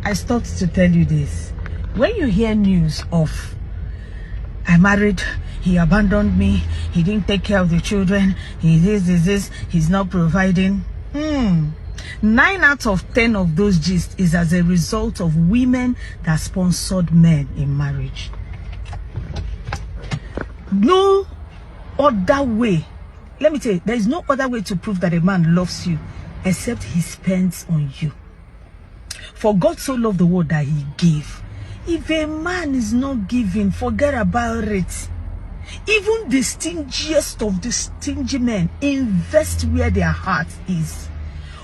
I stopped to tell you this. When you hear news of I married, he abandoned me, he didn't take care of the children, he this, he's not providing. 9 out of 10 of those gists is as a result of women that sponsored men in marriage. No other way. Let me tell you, there is no other way to prove that a man loves you except he spends on you. For God so loved the world that he gave. If a man is not giving, forget about it. Even the stingiest of the stingy men invest where their heart is.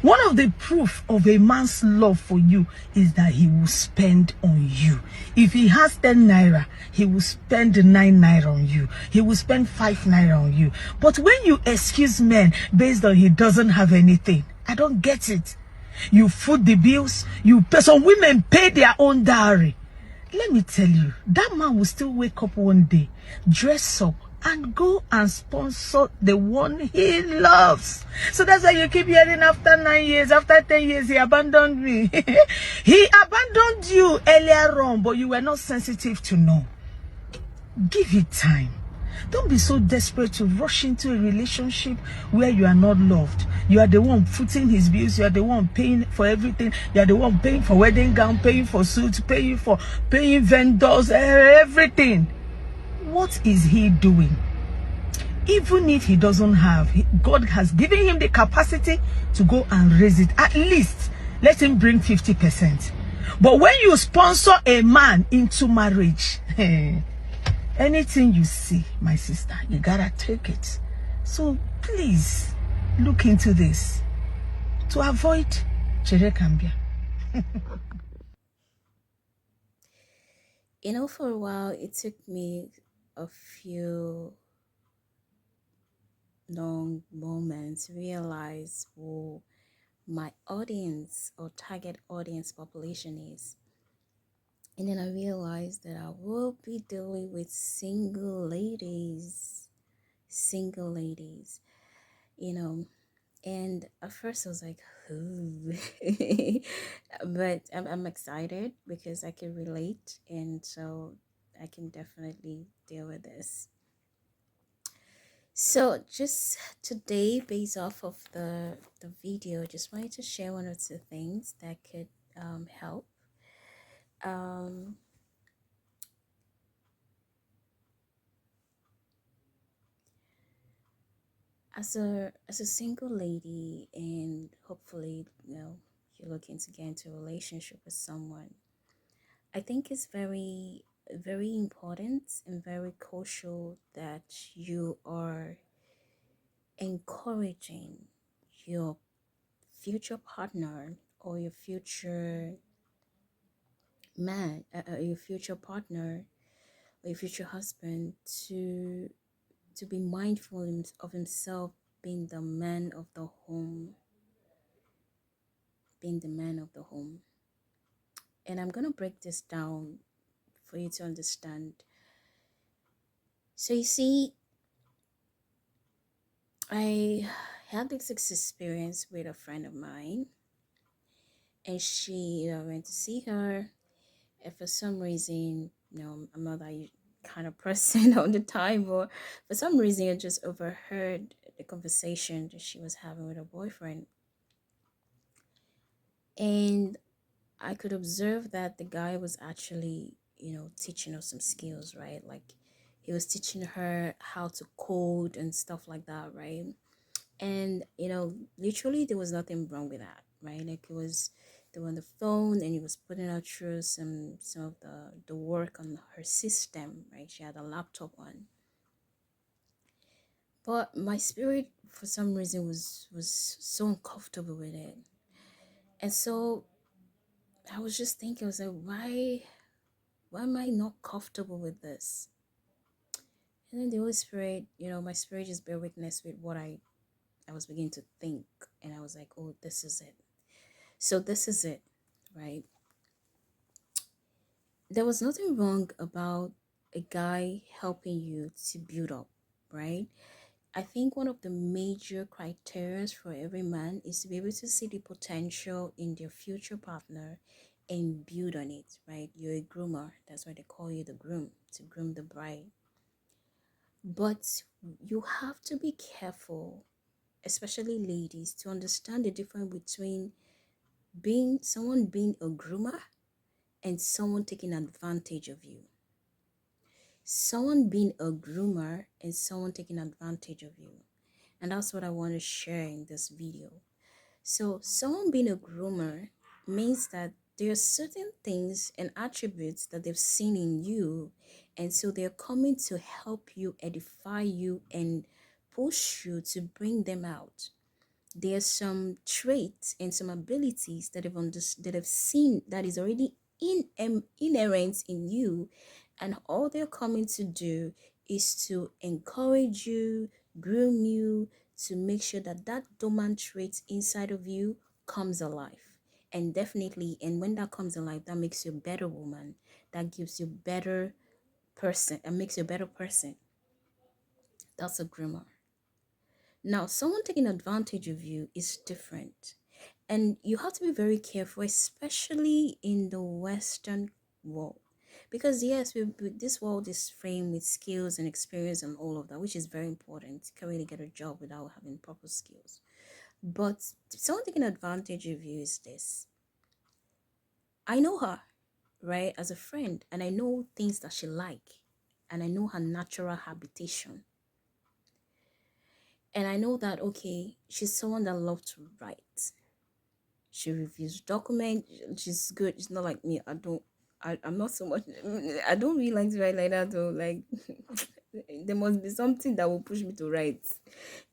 One of the proof of a man's love for you is that he will spend on you. If he has 10 naira, he will spend 9 naira on you. He will spend 5 naira on you. But when you excuse men based on he doesn't have anything, I don't get it. You foot the bills, you pay. Some women pay their own dowry. Let me tell you, that man will still wake up one day, dress up, and go and sponsor the one he loves. So that's why you keep hearing after 9 years, after 10 years, he abandoned me. He abandoned you earlier on, but you were not sensitive to know. Give it time. Don't be so desperate to rush into a relationship where you are not loved. You are the one footing his bills. You are the one paying for everything. You are the one paying for wedding gown, paying for suits, paying vendors, everything. What is he doing? Even if he doesn't have, God has given him the capacity to go and raise it. At least let him bring 50%. But when you sponsor a man into marriage, anything you see, my sister, you gotta take it. So please look into this to avoid Cherekambia. You know, for a while, it took me a few long moments to realize who my audience or target audience population is. And then I realized that I will be dealing with single ladies, you know. And at first I was like, ooh. But I'm excited because I can relate, and so I can definitely deal with this. So just today, based off of the video, just wanted to share one or two things that could help. Um, as a single lady, and hopefully, you're looking to get into a relationship with someone, I think it's very, very important and very crucial that you are encouraging your future partner or your future man, your future partner or your future husband to be mindful of himself being the man of the home, being the man of the home. And I'm gonna break this down for you to understand. So you see, I had this experience with a friend of mine, and she went to see her, and for some reason, I'm not that kind of person all the time, but for some reason I just overheard the conversation that she was having with her boyfriend, and I could observe that the guy was actually, teaching her some skills, right? Like he was teaching her how to code and stuff like that, right? And literally there was nothing wrong with that, right? Like they were on the phone and he was putting her through some of the work on her system, right? She had a laptop on, but my spirit for some reason was so uncomfortable with it. And so I was just thinking, I was like, why am I not comfortable with this? And then the Holy Spirit, my spirit just bear witness with what I was beginning to think, and I was like, oh, this is it. So this is it, right? There was nothing wrong about a guy helping you to build up, right? I think one of the major criteria for every man is to be able to see the potential in their future partner and build on it, right? You're a groomer. That's why they call you the groom, to groom the bride. But you have to be careful, especially ladies, to understand the difference between being a groomer and someone taking advantage of you. Someone being a groomer and someone taking advantage of you. And that's what I want to share in this video. So, someone being a groomer means that there are certain things and attributes that they've seen in you, and so they're coming to help you, edify you, and push you to bring them out. There's some traits and some abilities that have seen that is already inherent in you, and all they're coming to do is to encourage you, groom you, to make sure that that dormant trait inside of you comes alive. And definitely, and when that comes alive, that makes you a better woman, that gives you better person and makes you a better person. That's a groomer. Now, someone taking advantage of you is different. And you have to be very careful, especially in the Western world. Because, yes, this world is framed with skills and experience and all of that, which is very important. You can't really get a job without having proper skills. But someone taking advantage of you is this. I know her, right, as a friend, and I know things that she like, and I know her natural habitation. And I know that, okay, she's someone that loves to write. She reviews documents. She's good. It's not like me. I'm not so much. I don't really like to write like that though. Like, there must be something that will push me to write.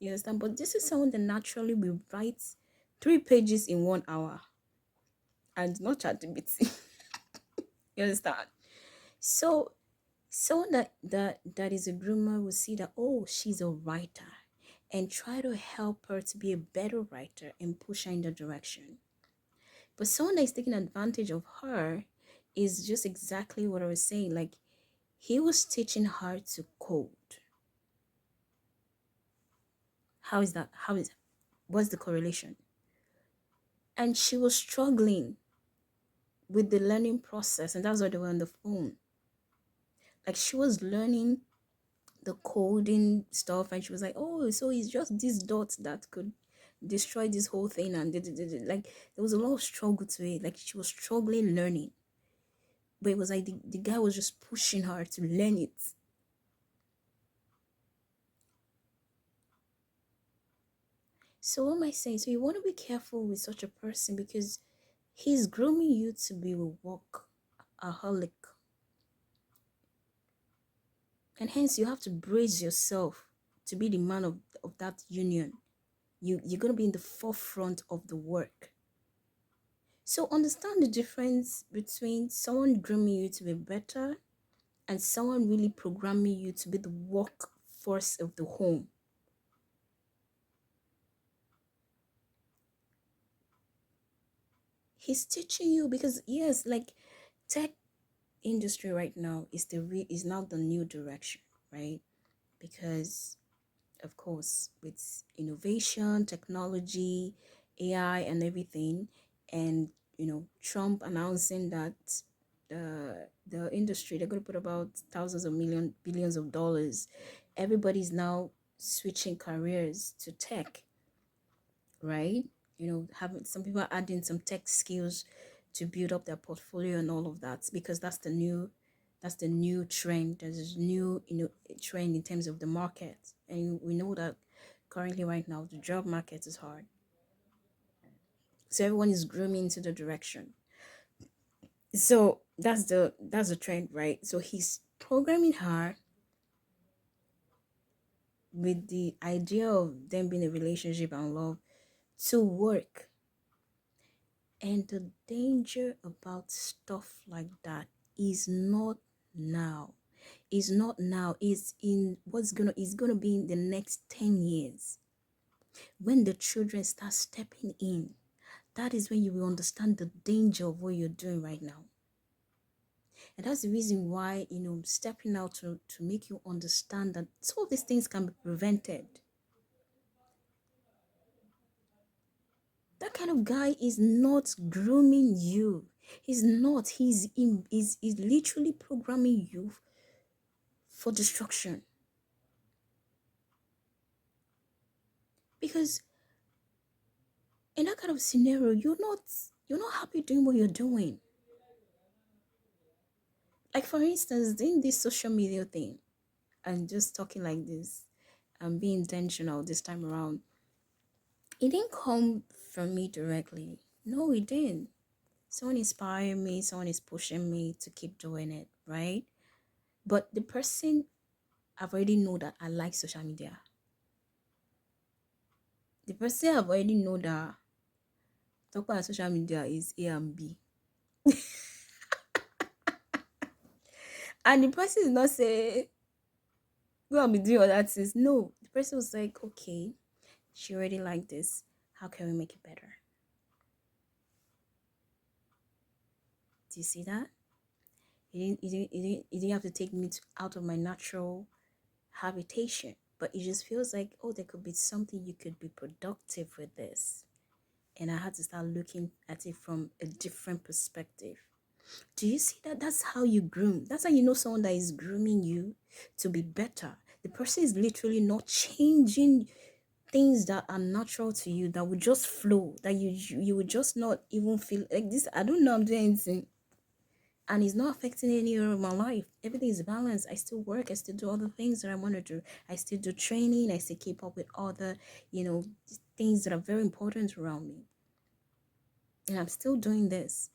You understand? But this is someone that naturally will write 3 pages in 1 hour, and not ChatGPT. You understand? So someone that is a groomer will see that, oh, she's a writer, and try to help her to be a better writer and push her in the direction. But someone that is taking advantage of her is just exactly what I was saying. Like, he was teaching her to code. How is that? What's the correlation? And she was struggling with the learning process, and that's why they were on the phone. Like, she was learning the coding stuff, and she was like, oh, so it's just these dots that could destroy this whole thing. And like, there was a lot of struggle to it. Like, she was struggling learning. But it was like the guy was just pushing her to learn it. So what am I saying? So you want to be careful with such a person, because he's grooming you to be a workaholic. And hence you have to brace yourself to be the man of that union. You're going to be in the forefront of the work. So understand the difference between someone grooming you to be better and someone really programming you to be the workforce of the home. He's teaching you, because yes, like, tech industry right now is now the new direction, right? Because of course, with innovation, technology, AI, and everything, and Trump announcing that the industry, they're going to put about thousands of billions of dollars. Everybody's now switching careers to tech, right? Having some people are adding some tech skills to build up their portfolio and all of that, because that's the new trend. There's a new trend in terms of the market, and we know that currently right now the job market is hard. So everyone is grooming into the direction. So that's the trend, right? So he's programming her with the idea of them being a relationship and love to work. And the danger about stuff like that is not now. It's not now. It's in it's gonna be in the next 10 years. When the children start stepping in, that is when you will understand the danger of what you're doing right now. And that's the reason why, stepping out to make you understand that some of these things can be prevented. That kind of guy is not grooming you. He's not. He's literally programming you for destruction. Because in that kind of scenario, you're not happy doing what you're doing. Like for instance, in this social media thing, and just talking like this and being intentional this time around, it didn't come from me directly. No, it didn't. Someone inspired me, someone is pushing me to keep doing it, right? But the person, I've already know that I like social media. The person I've already know that talk about social media is A and B. And the person is not say go and be doing other things. No. The person was like, okay, she already like this. How can we make it better? Do you see that? You didn't have to take me out of my natural habitation. But it just feels like, oh, there could be something you could be productive with this. And I had to start looking at it from a different perspective. Do you see that? That's how you groom. That's how you know someone that is grooming you to be better. The person is literally not changing things that are natural to you, that would just flow, that you would just not even feel like this. I don't know I'm doing anything. And it's not affecting any area of my life. Everything is balanced. I still work. I still do all the things that I want to do. I still do training. I still keep up with other, things that are very important around me. And I'm still doing this.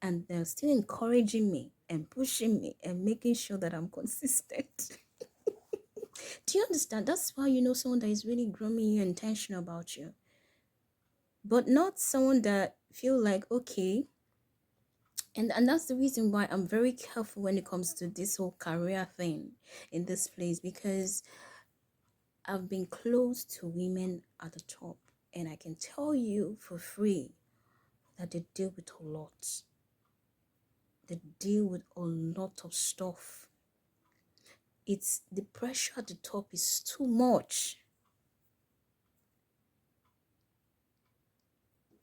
And they're still encouraging me and pushing me and making sure that I'm consistent. Do you understand? That's why you know someone that is really grooming you, intentional about you. But not someone that feel like, okay, and that's the reason why I'm very careful when it comes to this whole career thing in this place, because I've been close to women at the top, and I can tell you for free that they deal with a lot. They deal with a lot of stuff. It's the pressure at the top is too much.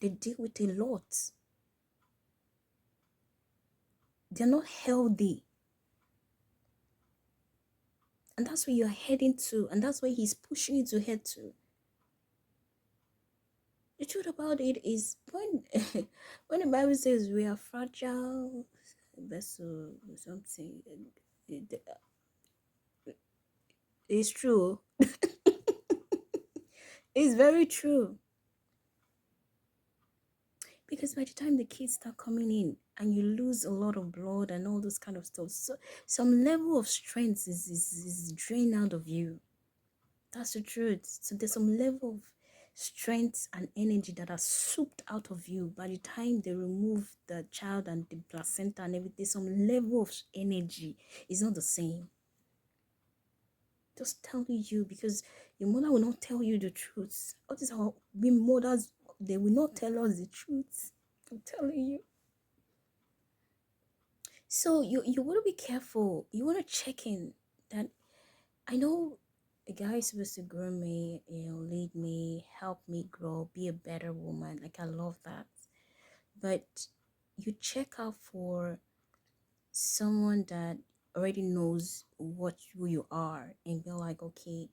They deal with a lot. They're not healthy. And that's where you're heading to, and that's where he's pushing you to head to. The truth about it is when when the Bible says we are fragile vessel or something, it, it's true. It's very true. Because by the time the kids start coming in and you lose a lot of blood and all those kind of stuff, so some level of strength is drained out of you. That's the truth. So there's some level of strength and energy that are souped out of you by the time they remove the child and the placenta and everything. Some level of energy is not the same. Just telling you, because your mother will not tell you the truth. All these are we mothers, they will not tell us the truth. I'm telling you. So you want to be careful. You want to check in that I know a guy is supposed to groom me, lead me, help me grow, be a better woman. Like I love that. But you check out for someone that already knows who you are and be like, okay,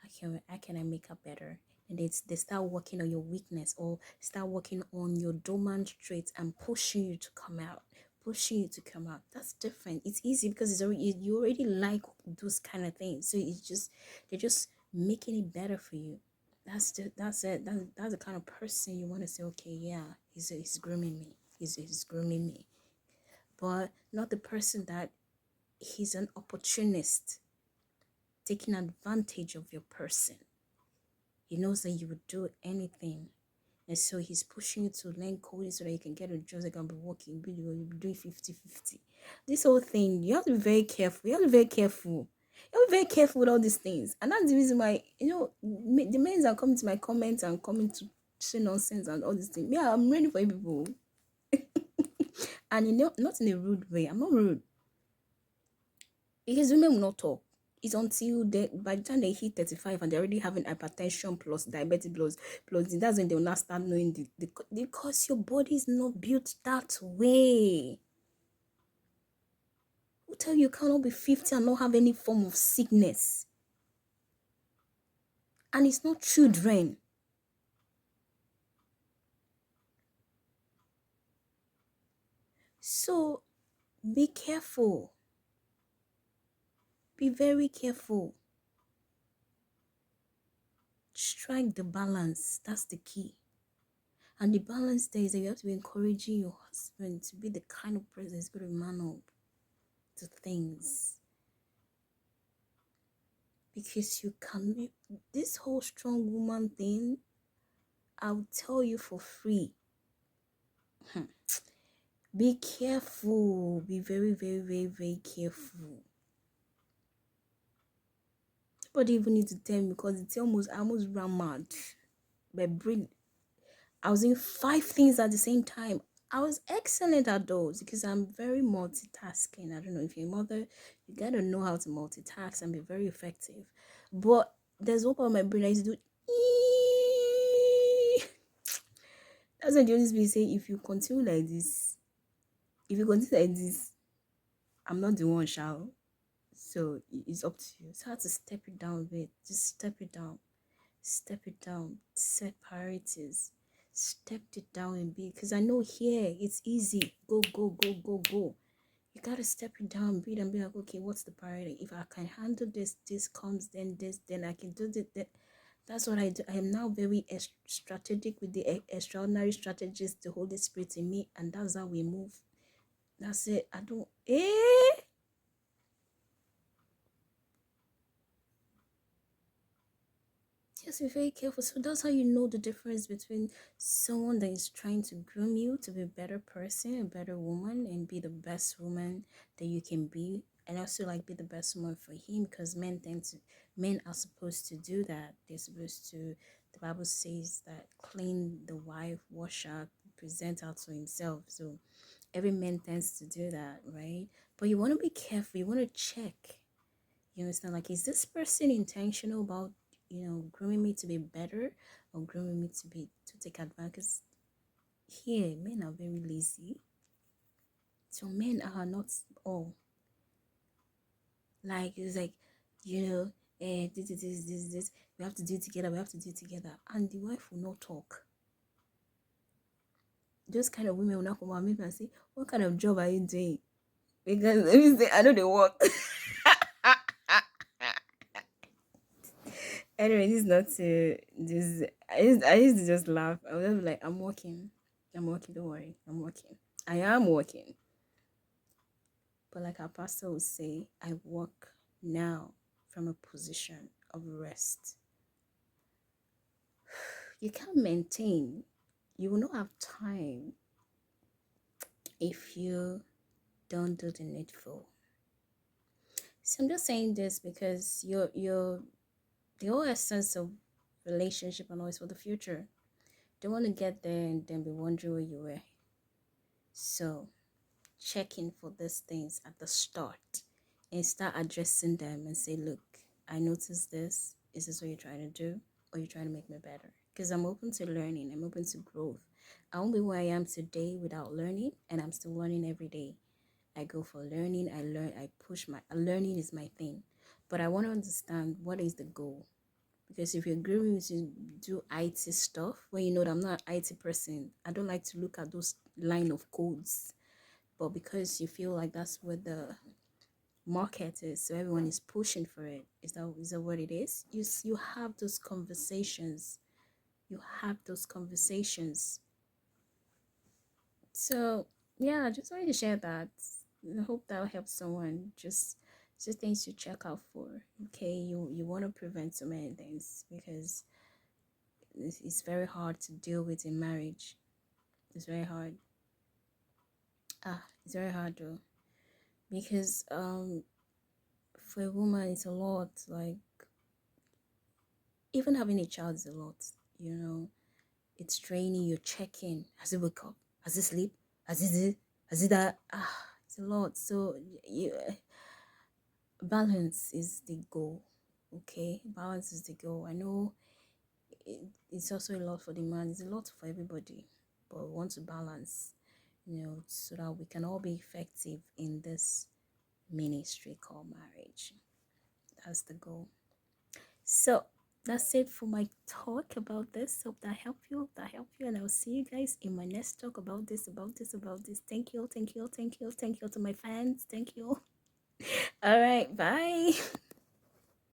how can I make her better? And they start working on your weakness or start working on your dormant traits and pushing you to come out. Pushing you to come out. That's different. It's easy because you already like those kind of things. So they're just making it better for you. That's it. That's the kind of person you want to say, okay, yeah, he's grooming me. He's grooming me. But not the person that he's an opportunist, taking advantage of your person. He knows that you would do anything. And so he's pushing you to learn coding so that you can get a job that can be working. You'll be doing 50-50. This whole thing, you have to be very careful. You have to be very careful. You have to be very careful with all these things. And that's the reason why, the men are coming to my comments and coming to say nonsense and all these things. Yeah, I'm ready for you people. And not in a rude way. I'm not rude. Because women will not talk. It's until they, by the time they hit 35 and they're already having hypertension plus diabetes plus that's when they'll not start knowing because your body is not built that way. Who tell you cannot be 50 and not have any form of sickness? And it's not children. So be careful. Be very careful. Strike the balance. That's the key. And the balance there is that you have to be encouraging your husband to be the kind of person that's going to man up to things. Because you can, this whole strong woman thing, I'll tell you for free. Be careful. Be very, very, very, very careful. Nobody even need to tell me because I almost ran mad. My brain, I was doing 5 things at the same time. I was excellent at those because I'm very multitasking. I don't know if you're a mother, you gotta know how to multitask and be very effective. But there's one part of my brain I used to do. That's what Jonas be saying. If you continue like this, I'm not the one, shall. So it's up to you. So I have to step it down a bit. Just step it down. Step it down. Set priorities. Step it down a bit. Because I know here it's easy. Go, go, go, go, go. You gotta step it down, breathe, and be like, okay, what's the priority? If I can handle this, this comes, then this, then I can do this. That's what I do. I am now very strategic with the extraordinary strategies, the Holy Spirit in me, and that's how we move. That's it. I don't. Just be very careful. So that's how you know the difference between someone that is trying to groom you to be a better person, a better woman, and be the best woman that you can be, and also like be the best woman for him. Because men are supposed to do that. They're supposed to. The Bible says that clean the wife, wash her, present her to himself. So every man tends to do that, right? But you want to be careful. You want to check. You understand? Like, is this person intentional about, grooming me to be better or grooming me to take advantage? Because here, men are very lazy. So men are not all. Like, it's like, this. We have to do it together. We have to do it together. And the wife will not talk. Those kind of women will not come out and say, what kind of job are you doing? Because let me say, I know they work. Anyway, this is not to this. I used to just laugh. I was like, I'm working. I'm working. Don't worry. I'm working. I am working. But like our pastor would say, I work now from a position of rest. You can't maintain. You will not have time if you don't do the needful. So I'm just saying this because you're the whole essence of relationship and always for the future. Don't want to get there and then be wondering where you were. So check in for these things at the start and start addressing them and say, look, I noticed this. Is this what you're trying to do? Or you're trying to make me better? Because I'm open to learning. I'm open to growth. I won't be where I am today without learning, and I'm still learning every day. I go for learning. I learn. I push my learning is my thing. But I want to understand what is the goal. Because if you're agreeing to do IT stuff, when you know that I'm not an IT person, I don't like to look at those line of codes. But because you feel like that's where the market is, so everyone is pushing for it. Is that what it is? You have those conversations. You have those conversations. So yeah, I just wanted to share that. I hope that'll help someone. Just things to check out for. Okay, you want to prevent so many things because it's very hard to deal with in marriage. It's very hard. It's very hard though, because for a woman it's a lot. Like even having a child is a lot. It's draining. You're checking. Has he wake up? Has he sleep? Has he this? Has he that? It's a lot. So balance is the goal. Okay, balance is the goal. I know it's also a lot for the man, it's a lot for everybody, but we want to balance, so that we can all be effective in this ministry called marriage. That's the goal. So that's it for my talk about this. Hope that helped you. Hope that helped you. And I'll see you guys in my next talk about this, about this, about this. Thank you, thank you, thank you, thank you to my fans. Thank you. All right, bye.